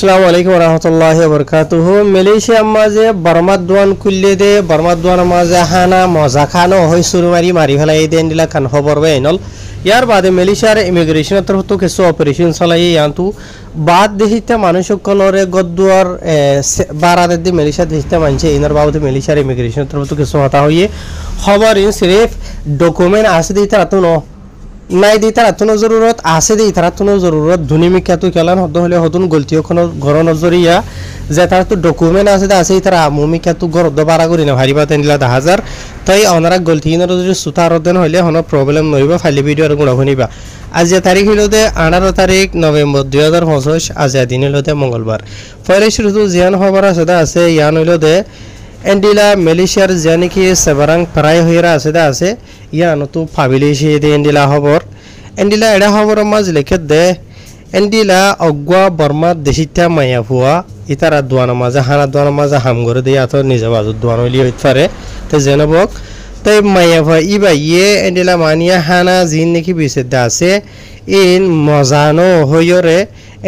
আসসালামু আলাইকুম রহমতুল্লাহি ওয়া বারাকাতুহু। মালয়েশিয়ার মাঝে বর্মাদ্বান খুললে দে বর্মাদ্বানের মাঝে হানা মজা খানো হয় সুরমারি মারি ফেলাই দেন দিলা খান খবর বেনল ইয়ার বাদে মালয়েশিয়ার ইমিগ্রেশন তরফ থেকে কিছু অপারেশন চালাই ইয়ান্তু বাদ দেখিতে মানুষ সকলরে গদ্দুয়ার বারাদের দি মালয়েশিয়া দেখিতে মানছে ইনার বাবদে মালয়েশিয়ার ইমিগ্রেশন তরফ থেকে কিছু হতা হইয়ে খবর ইন সিরিফ ডকুমেন্ট আছে দিতে রাতো ন নাই দি তারা তুনো জরুরত আছে দি তারা তুনো জরুরত ধুনিমি কাতু কেলান হদ হলে হতুন গলতিও কোন ঘর নজরিয়া যে তারা তো ডকুমেন্ট আছে দা আছে তারা মুমি কাতু ঘর দবারা করি না হারিবা তেনলা 10000 তাই অনারা গলতি নর যদি সুতার দেন হইলে হন প্রবলেম নইবা ফাইলে ভিডিও আর গুণ হনিবা আজ যে তারিখ হইলতে 18 তারিখ নভেম্বর 2025 আজ দিন হইলতে মঙ্গলবার পরে শুরু জিয়ান খবর আছে দা আছে ইয়ান হইলতে এন্ডিলা মালয়েশিয়ার জানিকি সেবারাং প্রায় হইরা আছে দা আছে ইয়ানো তো ফাবিলিশি দে এন্ডিলা খবর এন্ডিলা এডা খবর মাঝ লিখে দে এন্ডিলা অগwa বর্মা দেশিতা মায়া হুয়া ইতারা দোয়ানা মাঝে হানা দোয়ানা মাঝে হাম করে দিয়ে আতো নিজে বাজু দোয়ান হইলি হইতে পারে তো জেনবক তাই মায়া হুয়া ইবা ইয়ে এন্ডিলা মানিয়া হানা জিন নাকি বিশেষ দা আছে ইন মজানো হইরে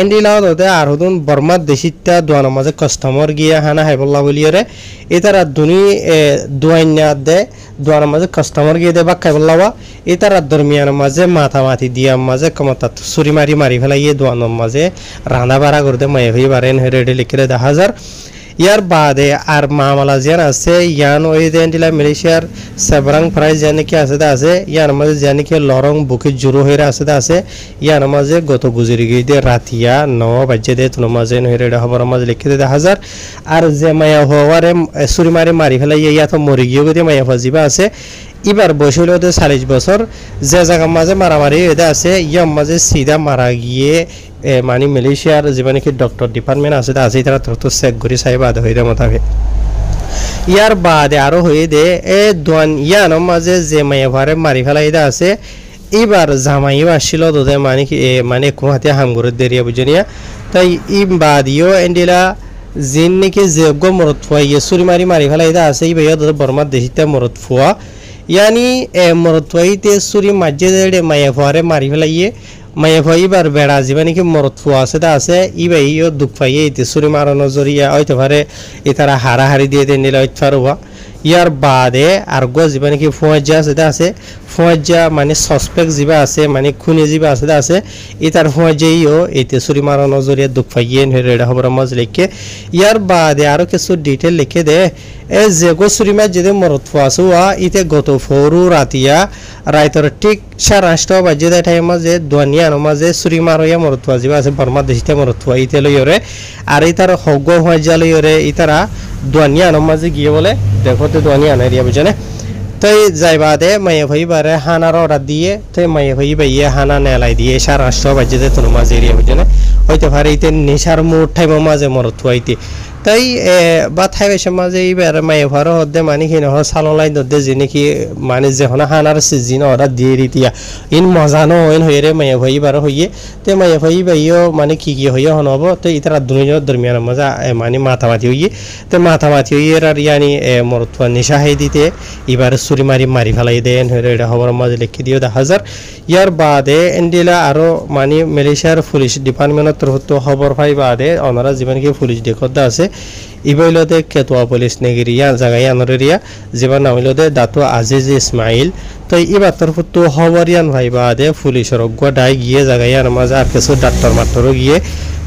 এন্ডিলা দে আর হদুন বর্মা দেশিতা দোয়ানা মাঝে কাস্টমার গিয়া হানা হাইবল্লা বলিয়রে ইতারা দুনি দোয়াইনা দে দোয়ানা মাঝে কাস্টমার গিয়ে দে বাক্কাই বল্লাওয়া ইতারা দরমিয়ান মাঝে মাথামাতি দিয়া মাঝে কমতা সুরি মারি ফেলাইয়ে দোয়ানোর মাঝে রান্না বাড়া করে দে মায়ে হয়ে বারেন রেডি লিখে 10000 ইয়ার বাদে আর মামলা যেন আছে ইয়ান ওই দেন্ডিলা মালয়েশিয়ার সেবরাং প্রাইস জানি কি আছে দা আছে ইয়ার মাঝে জানি কি লরং বুকে জুরো হইরা আছে দা আছে ইয়ার মাঝে গত গুজরি গই দে রাতিয়া 9 বাজে দে তুনো মাঝে হইরা খবর মাঝে লিখে 10000 আর যে মায়া হওয়ারে সুরি মারি ফেলাই ইয়া তো মরি গিয়ে গদে মায়া ফাজিবা আছে এবার বয়স হইল 40 বছর যে জায়গা মাঝে মারামারি হইতে আছে ইয়ার মাঝে সিধা মারা গিয়ে মানে মালয়েশিয়ার যেখানে কি ডক্টর ডিপার্টমেন্ট আছে আছে তারা তো চেক করে সাইবাদ হইতে মোতাবেক ইয়ার বাদে আরো হয়ে দে এ দোয়ান ইয়ানোর মাঝে যে মায়া ভারে মারি ফেলাই দা আছে এবার জামাইও আসছিল দোদে মানে কি মানে কোহাতে হাম করে দেরিয়া বুঝনিয়া তাই ইম বাদিও এন্ডিলা জিন নাকি যে গো মরত ফুয়াইয়ে সুরি মারি ফেলাই দা আছে ইবা দোদে বর্মা দেশিতে মরত ফুয়া ইয়ানি মরত ফুয়াইতে সুরি মাঝে দে মায়া ভারে মারি ফেলাইয়ে মায়া ভাইবার বেড়া জীবানি কি মরত ফুয়া আছে দা আছে ইবা ইও দুঃখ পাইয়ে ইতে সুরি মারানো জরিয়া হইতে পারে এতারা হারাহারি দিয়ে দেন নিলে হইতে পারবা ইয়ার বাদে আর গো জীবানি কি ফুয়াজা আছে দা আছে ফুয়াজা মানে সাসপেক্ট জিবা আছে মানে খুনি জিবা আছে দা আছে এতার ফুয়াজাইও এতে সুরি মারানো জরিয়া দুঃখ পাইয়ে রেডা খবর মাঝ লিখে ইয়ার বাদে আরো কিছু ডিটেইল লিখে দে এ যে গো সুরি মাঝ যেদে মরত ফুয়া আছে ওয়া ইতে গত ফরু রাতিয়া রাইতর ঠিক 4:30 বাজে দে টাইম মাঝে দোয়ানিয়া মাঝে সুরি মারইয়া মরতুয়া জিবা আছে বর্মা দেশিতে মরতুয়া ইতে লইরে আর ইতার হগ হয় জালইরে ইতারা দোয়ানিয়া মাঝে গিয়ে বলে দেখো তো দোয়ানিয়া না এরিয়া বুঝনে তাই যাইবা দে মায়ে ভাইবারে হানার অর্ডার দিয়ে তাই মায়ে ভাইয়ে হানা নেলাই দিয়ে 4:30 বাজে দে তোর মাঝে এরিয়া বুঝনে হইতে পারে ইতে নেশার মুড টাইম মাঝে মরতুয়া ইতে তাই বা থাইবেশে মাঝে এইবার মায়ে ভারো হদে মানে কি নহ সাললাই দদে যিনি কি মানে যে হনা হানার সিজন অর্ডার দিয়ে রিতিয়া ইন মজানো হইন হইরে মায়ে ভাই বার হইয়ে তে মায়ে ভাই ভাইও মানে কি হইয়া হনব তো ইতারা দুনিয়ার দরমিয়ান মজা মানে মাথামাতি হইয়ে তো মাথামাতি হইয়ে আর ইয়ানি মরতুয়া নিশা হাই দিতে এবার সুরি মারি ফেলাই দেন হইরে এটা খবর মাঝে লিখে দিও 10000 ইয়ার বাদে এন্ডিলা আরো মানে মালয়েশিয়ার পুলিশ ডিপার্টমেন্টের তরফ থেকে খবর পাই বাদে ওনারা জীবন কি পুলিশ দেখতে আছে ইবাইলতে কেতোয়া পুলিশ নেগিরিয়া জায়গায় আনরিয়া জীবন নামিলতে দাতো আজিজ ইসমাইল তো এবার তরফ তো খবরিয়ান ভাই বাদে পুলিশের গডাই গিয়ে জায়গায় আর মাঝে আর কিছু ডাক্তার মাত্রও গিয়ে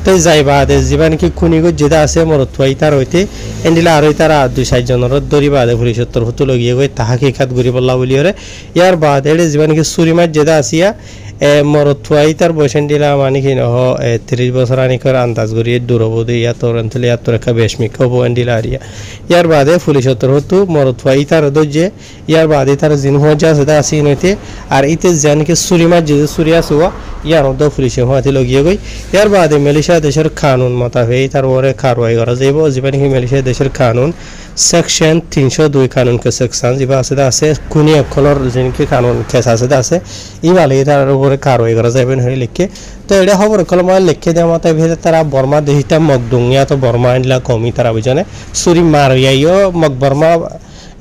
তো যাই বাদে জীবন কি খুনিগো যেটা আছে মরতুয়াই তার হইতে এন্ডিলা আর তারা 2-4 জনের দরি বাদে পুলিশের তরফ তো লগিয়ে গই তাহাকে খাত গরি বললা বলিরে ইয়ার বাদে জীবন কি সুরিমাত যেটা আসিয়া মরতুয়াই তার বয়সেন দিলা মানে কি নহ 30 বছর আনি করে আন্দাজ করি দূরবদে ইয়া তোর অঞ্চলে ইয়া তোর একটা বেশমিক হবো এন্ডিলা আরিয়া ইয়ার বাদে পুলিশের তরফ তো মরতুয়াই তার দজ্জে ইয়ার বাদে তার জিন হজা সেটা আসি নইতে আর ইতে জানকে সুরিমাত যে সুরিয়া সুয়া ইয়ার মধ্যে পুলিশে হওয়াতে লগিয়ে গই ইয়ার বাদে মালয়েশিয়া দেশের কানুন মোতাবেক তার ওরে কারওয়াই করা যাইব যেখানে কি মালয়েশিয়া দেশের কানুন সেকশন 302 কানুন কে সেকশন যেবা আছে কোনি অক্ষর যেনকে কানুন কেস আছে ইবালে তার উপরে কারওয়াই করা যাবে হই লিখে তো এটা খবর কলমা লিখে দেওয়া মতে ভেদে তারা বর্মা দেহিতা মগদুংয়া তো বর্মা ইনলা কমি তারা বুঝনে সুরি মারিয়াইও মগ বর্মা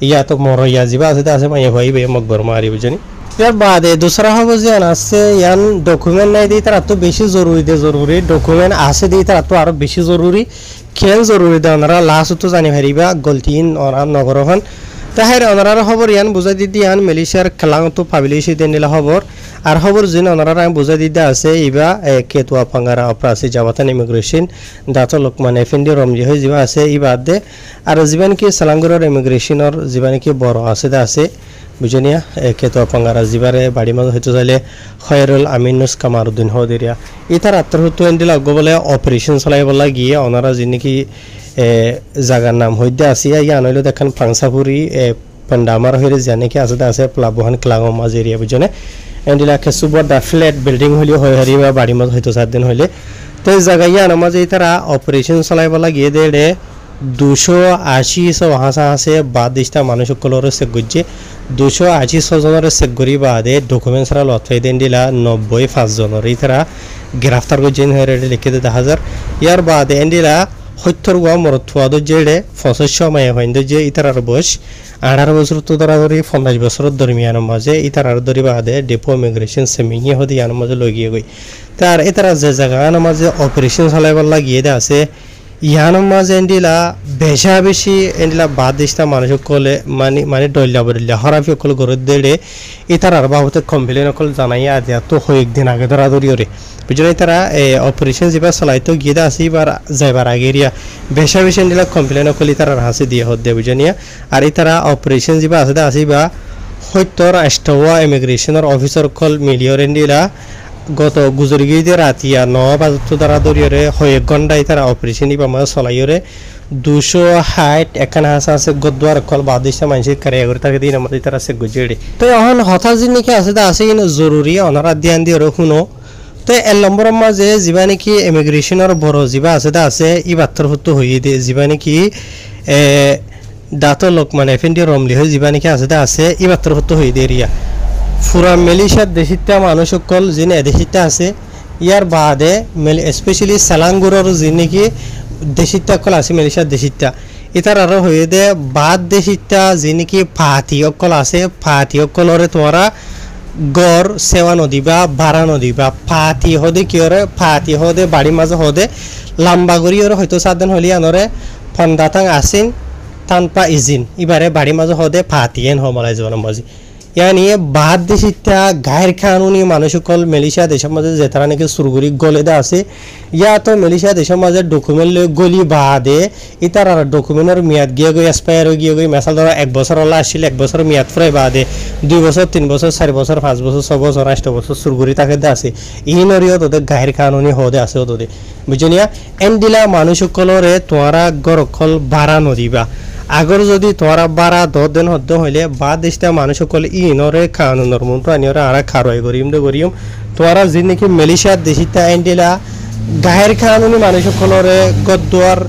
ইয়া তো মরইয়া যেবা আছে মাইয়া ভাই বে মগ বর্মা আরি বুঝনি ইয়ার বাদে দুসরা হব যে আছে ইয়ান ডকুমেন্ট নাই দিই তারা তো বেশি জরুরি ডকুমেন্ট আছে দিই তারা তো আরো বেশি জরুরি খেল জরুরি দে ওনারা লাস্ট তো জানি হারিবা গলতিন ওরা নগরখন তাহের ওনারা খবর ইয়ান বুঝাই দিদি ইয়ান মালয়েশিয়ার খেলাং তো পাবলিশি দেন দিলা খবর আর খবর জিন ওনারা বুঝাই দিদা আছে ইবা কেতুয়া পাঙ্গারা অপরাসি জাবাতান ইমিগ্রেশন দাতো লোকমান এফএনডি রমজি হয়ে যাবা আছে ইবা দে আর জীবন কি সালাঙ্গুরের ইমিগ্রেশনের জীবন কি বড় আছে দা আছে বুঝনিয়া কেতুয়া পাঙ্গারা জিবারে বাড়ি মাঝে হইতে চাইলে খয়রুল আমিনুস কামারুদ্দিন হদিরিয়া ইতার আত্মহত্যা এন্ডিলা বলে অপারেশন চলাইবলা গিয়ে ওনারা যিনি কি জায়গার নাম হইতে আসিয়া ইয়া নইলে দেখেন ফাংসাপুরি পান্ডামার হয়ে জানে কি আছে আছে প্লাবহান ক্লাঙো মাঝ এরিয়া বুঝনে এন্ডিলা সুপার দা ফ্ল্যাট বিল্ডিং হইলে হয় হারিবা বাড়ি মাঝে হইতে 4 দিন হইলে তো এই জায়গা ইয়া নামাজে তারা অপারেশন চলাইবলা গিয়ে দেড়ে 280 হাসা আছে বাদ দিস্তা মানুষ সকলের চেক করছে 280 জনের চেক করি বাদে ডকুমেন্টস রা লথাই দেন দিলা 95 জনের তারা গ্রেফতার করছেন হয়ে লিখে দিতে 1000 ইয়ার বাদে এন্ডিলা 70 গোয়া মরথুয়াদ জেড়ে 25 মায়ে হইন্দ যে ইতারার বয়স 18 বছর তো ধরা ধরি 50 বছরের দরমিয়ানের মাঝে ইতারার ধরি বাদে ডেপো ইমিগ্রেশন সেমিংয়ে হদি ইয়ার মাঝে লগিয়ে গই তার ইতারা যে জায়গার মাঝে অপারেশন চালাইবার লাগিয়ে দে আছে ইয়ার মাঝে এন্ডিলা বেশি এন্ডিলা বাদ দিস্তা মানুষ কলে মানে ডইলা বলিলা হরাফি কল গরে দেড়ে ইতারার বাবতে কমপ্লেন কল জানাইয়া দিয়া তো কয়েকদিন আগে ধরা ধরি ওরে বুঝলে তারা অপারেশন যেবার চালাইতো গিয়ে আসি এবার যাইবার আগে রিয়া বেশি এন্ডিলা কমপ্লেন কল ইতারার হাসি দিয়ে হদ দে বুঝনিয়া আর ইতারা অপারেশন যেবা আছে আসি বা সত্যর আষ্টওয়া ইমিগ্রেশনের অফিসার কল মিলিয়র এন্ডিলা গত গুজরি গিয়ে রাতিয়া 9 বাজে দ্বারা দরিয়রে 1 ঘন্টায় তারা অপারেশন ইবা মাঝে চলাইরে 260 এখানে আছে গদ্দার কল বাদিশা মানুষের কারিয়া করে তাকে দিন আমাদের তারা সে গুজেড়ে তো এখন হঠাৎ জিনিস আছে তা আছে জরুরি ওনারা ধ্যান দিয়ে শুনো তো এর নম্বরের মাঝে যা নাকি ইমিগ্রেশনের বড় যা আছে তা আছে ই বাত্তর হতো হয়ে দিয়ে যা নাকি দাঁত লোকমান এফএনডি রমলি হয়ে যা নাকি আছে তা আছে ই বাত্তর হতো হয়ে দিয়ে রিয়া পুরা মালয়েশিয়ার দেশিতা মানুষ সকল যিনি এদেশিতা আছে ইয়ার বাদে স্পেশালি সালাঙ্গুরের যিনি কি দেশিতা কল আছে মালয়েশিয়ার দেশিতা এটার আরো হয়ে দে বাদ দেশিতা যিনি কি ফাতি অকল আছে ফাতি অকলরে তোমরা গড় সেবা নদীবা ভাড়া নদীবা ফাতি হদে কি ওরে ফাতি হদে বাড়ি মাঝে হদে লম্বা করি ওরে হয়তো 4 দিন হলি আনরে ফন্দাতাং আসিন তানপা ইজিন এবারে বাড়ি মাঝে হদে ফাতি এন হমালাই জীবনের মাঝে यानी बाद देशित्या गायर कानूनी मानुषकल मालয়েশিয়া देशा मजे जेतारा नाকি सुरगुरी गलेदा আছে या तो मालয়েশিয়া देशा मजे डकुमेंट ले गली बादे इतार डकुमेंटर मियाद गिया गई एक्सपायर गिया गई मेसाल धरो 1 বছর হলা আসিল 1 বছর মিয়াদ ফুরাই বাদে 2 বছর 3 বছর 4 বছর 5 বছর 6 বছর 8 বছর সুরগুরি তাকে দে আছে ইনরিও তোদের গায়ের কানুনি হদে আছে তোদে বুঝনিয়া এন্ডিলা মানুষকলরে তোরা গরকল বাড়া নদিবা আগর যদি তোরা বাড়া 10 দিন হদ্দ হইলে বাদ দেশটা মানুষকল ইনরে কানুনর মন্ত্র আনিওরা আরা খারয় গরিম তোরা যে নাকি মালয়েশিয়ার দেশিতা এন্ডিলা গায়ের কানুনি মানুষকলরে গদ্দুয়ার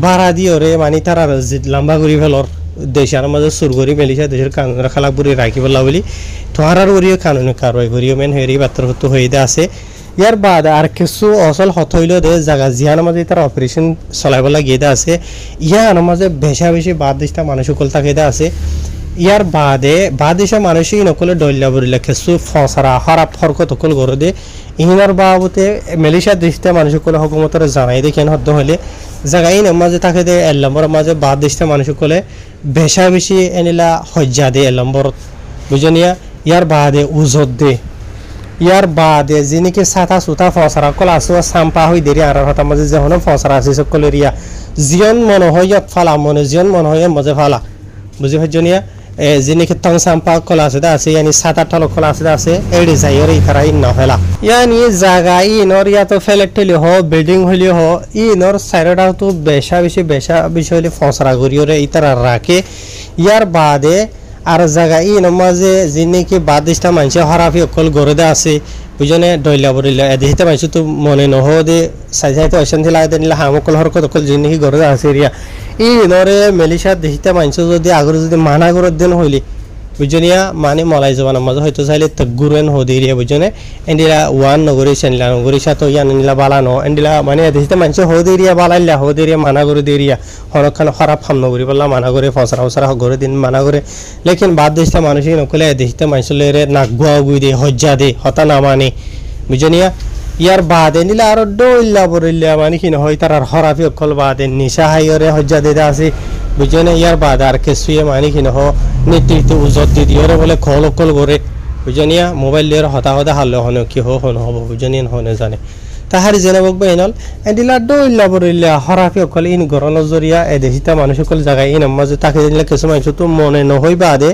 বাড়া দিওরে মানে তারা লম্বা করি ফেলর দেশের মাঝে সুরগরি মালয়েশিয়া দেশের কানুন খালাপুরি রাখি বলা বলি তোরার ওরিও কানুনি কারয় গরিও মেন হেরি বাত্তর হতো হইতে আছে ইয়ার বাদ আর কিছু অসল হত হইল দে জায়গা জিয়ার মাঝে তার অপারেশন চলাইবলা গিয়ে আছে ইয়ার মাঝে বেশি বাদ দিশটা মানুষ সকল থাকে আছে ইয়ার বাদে বাদ দিশা মানুষই নকলে ডল্লা বরিলা কিছু ফসরা হরাপ হরকত কল করে দে ইহিনার বাবতে মালয়েশিয়া দেশটা মানুষ সকলে হুকুমতের জানাই দে কেন হদ্দ হলে জায়গা এই মাঝে থাকে দে এলম্বর মাঝে বাদ দিশটা মানুষ সকলে বেশি এনিলা হজ্জা দে এলম্বর বুঝনিয়া ইয়ার বাদে উজত দে ইয়ার বাদে যিনি কি সাতা সুতা ফসরা কল আসো সাম্পা হই দেরি আর হতা মাঝে যখন ফসরা আছে সকল এরিয়া জিয়ন মন হয় ফালা মনে জিয়ন মন হয় মজে ফালা বুঝি হজনিয়া যিনি কি তং সাম্পা কল আছে দা আছে ইয়ানি সাত আট কল আছে দা আছে এডি যাইরে ইতারা ইন না ফেলা ইয়ানি জায়গা ইনর ইয়া তো ফেলেটলি হ বিল্ডিং হলি হ ইনর সাইডটা তো বেশা হলি ফসরা গরিয়রে ইতারা রাখে ইয়ার বাদে আর জায়গা ই নমাজে যিনি কি বাদ দিশটা মানুষে হরাফি অকল গড়ে আছে বুঝনে ডইলা বরিলা এদিকে মানুষ তো মনে নহদে সাইতে অশান্তি লাগে নিলা হামকল হরকত অকল যিনি কি গড়ে আছে এরিয়া ই নরে মালয়েশিয়া দেশিতা মানুষ যদি আগর যদি মানা করে দেন হইলি বুঝনিয়া মানে মলাই জবানা মাঝে হয়তো চাইলে তগুরেন হদিরিয়া বুঝনে এন্ডিলা ওয়ান নগরি সেনলা নগরি সাতো ইয়ান নিলা বালানো এন্ডিলা মানে দেশতে মানুষ হদিরিয়া বালাইলা হদিরিয়া মানা করে দেরিয়া হরখান খারাপ হাম নগরি বললা মানা করে ফসরা ফসরা করে দিন মানা করে লেকিন বাদ দেশতে মানুষই নকলে দেশতে মানুষলেরে নাগুয়া গুই দে হজ্জা দে হতা না মানে বুঝনিয়া ইয়ার বাদে নিলা আর ডইল্লা বরিল্লা মানে কি হয় তার হরাফি অকল বাদে নিশা হাইরে হজ্জা দে আছে বুঝনে ইয়ার বাদ আর কিছুয়ে মানে কি নহ নেতৃত্ব উজত দি দিয়রে বলে কল কল করে বুঝনিয়া মোবাইল লিয়ার হতা হতা হারলে হনে কি হন হব বুঝনিয়া হনে জানে তাহার জেনে বকবে এনল এন্ডিলা ডইল্লা বরিল্লা হরাফি অকল ইন গরন জরিয়া এ দেশিতা মানুষ সকল জায়গায় ইন মাঝে তাকে দিলে কিছু মানুষ তো মনে নহই বাদে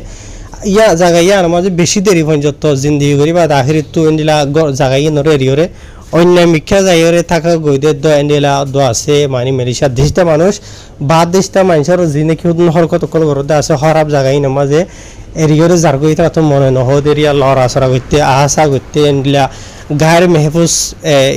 ইয়া জায়গায় ইয়ার মাঝে বেশি দেরি পর্যন্ত জিন্দিগি করি বা আখিরিত তো এন্ডিলা জায়গায় নরে এরিয়রে অন্য মিখ্যা যাইরে থাকা গইদের দ এন্ডিলা দ আছে মানে মেলিশা দেশটা মানুষ বাদ দেশটা মানুষের জিনে কি হরকত কল করতে আছে খারাপ জায়গায় নামাজে এরিয়রে যার গইতা তো মনে নহদ এরিয়া লড় আসরা করতে আহসা করতে এন্ডিলা গায়ের মেহফুজ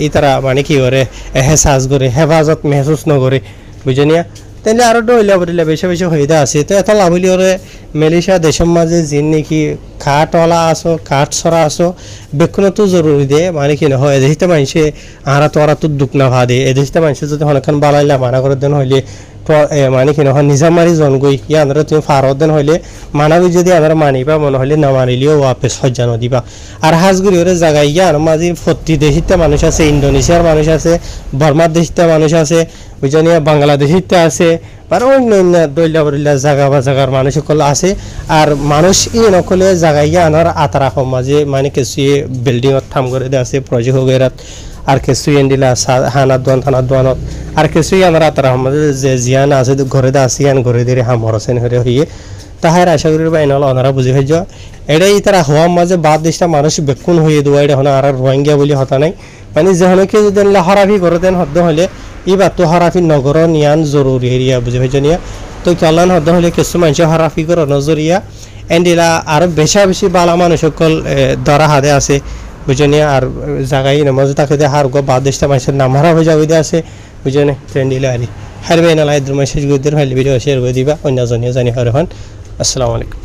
ইতারা মানে কি করে এহসাস করে হেফাজত মেহসুস নকরে বুঝনিয়া তাহলে আরো ডইলা বলিলা বেশি বেশি হইদা আছে তো এত লাভলি ওরে মেলিশা দেশের মাঝে জিন নাকি কাঠওয়ালা আসো কাঠ সরা আসো বেক্ষণ তো জরুরি দে মানে কি হয় এদেশতে মানুষে আরা তো দুঃখ না ভা দে এদেশতে মানুষে যদি অনেকক্ষণ বালাইলা মানা করে দেন হইলে তো মানে কি হয় নিজামারি জন গই ইয়া আমরা তুমি ফারত দেন হইলে মানাবি যদি আমরা মানিবা মনে হইলে না মানিলেও ওয়াপেস হজ্জা নদিবা আর হাজগুড়ি ওরে জায়গায় ইয়ার মাঝে ফত্তি দেশিতে মানুষ আছে ইন্দোনেশিয়ার মানুষ আছে বর্মার দেশিতে মানুষ আছে বুঝনিয়া বাংলাদেশিতে আছে আর অন্যান্য দৈলা বরিলা জায়গা বা জায়গার মানুষ সকল আছে আর মানুষ ই নকলে জায়গায় আনার আতারা মাঝে মানে কিছু বিল্ডিংত ঠাম করে দিয়ে আছে প্রজেক্ট হগেরাত আর কিছু এন্ডিলা হানাত দোয়ান থানাত দোয়ানত আর কিছুই আমার আতারা মাঝে যে জিয়ান আছে ঘরে দা আছে ইয়ান ঘরে দিয়ে হাম হরসেন হয়ে হইয়ে তাহার আশা করি বা এনাল ওনারা বুঝে ফেলছ এটাই তারা হওয়া মাঝে বাদ দেশটা মানুষ বেকুন হয়ে দেওয়া এটা হন আর রোহিঙ্গা বলে হতা নাই মানে যেহনকে যদি হরাফি করে দেন হদ্দ হলে ইবার তো হরাফি নগর নিয়ান জরুরি এরিয়া বুঝে ফেলছ নিয়া তো কল্যাণ হদ্দ হলে কিছু মানুষ হরাফি করে নজরিয়া এন্ডিলা আর বেশি বালা মানুষ সকল দরা হাতে আছে বুঝনিয়া আর জায়গায় নামাজ তাকে দিয়ে হার গো বাদ দেশটা মানুষের নাম হারা হয়ে যাবে আছে বুঝনে ট্রেন্ডিলা আরি হারবে নালাই মেসেজ গুদের হলে ভিডিও শেয়ার করে দিবা অন্য জনিয়া জানি হরে হন আসসালামু আলাইকুম।